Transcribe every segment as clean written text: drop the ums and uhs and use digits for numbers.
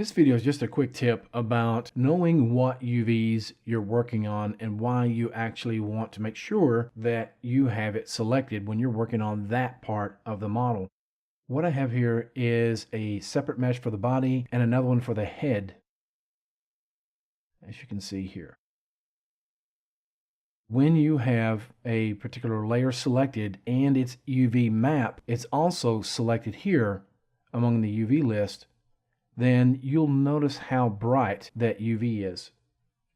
This video is just a quick tip about knowing what UVs you're working on and why you actually want to make sure that you have it selected when you're working on that part of the model. What I have here is a separate mesh for the body and another one for the head, as you can see here. When you have a particular layer selected and its UV map, it's also selected here among the UV list, then you'll notice how bright that UV is.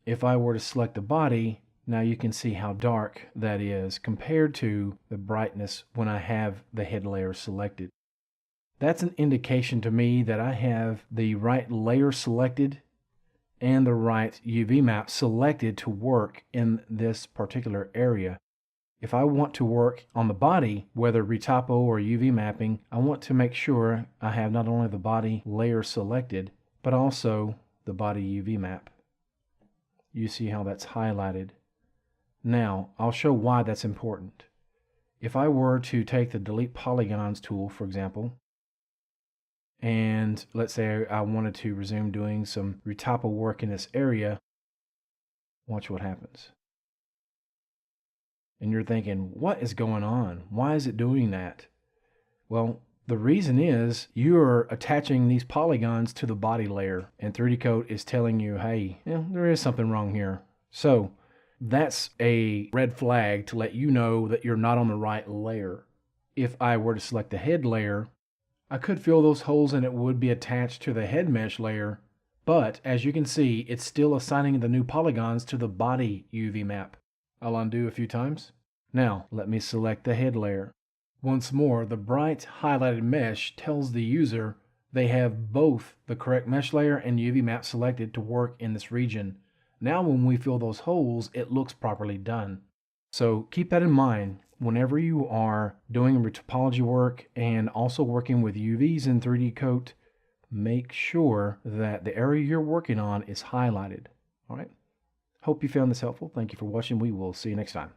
If I were to select the body, now you can see how dark that is compared to the brightness when I have the head layer selected. That's an indication to me that I have the right layer selected and the right UV map selected to work in this particular area. If I want to work on the body, whether Retopo or UV mapping, I want to make sure I have not only the body layer selected, but also the body UV map. You see how that's highlighted. Now, I'll show why that's important. If I were to take the Delete Polygons tool, for example, and let's say I wanted to resume doing some Retopo work in this area, watch what happens. And you're thinking, what is going on? Why is it doing that? Well, the reason is you're attaching these polygons to the body layer, and 3D Coat is telling you, hey, there is something wrong here. So that's a red flag to let you know that you're not on the right layer. If I were to select the head layer, I could fill those holes and it would be attached to the head mesh layer, but as you can see, it's still assigning the new polygons to the body UV map. I'll undo a few times. Now, let me select the head layer. Once more, the bright highlighted mesh tells the user they have both the correct mesh layer and UV map selected to work in this region. Now when we fill those holes, it looks properly done. So keep that in mind whenever you are doing retopology work and also working with UVs in 3D Coat. Make sure that the area you're working on is highlighted. All right. Hope you found this helpful. Thank you for watching. We will see you next time.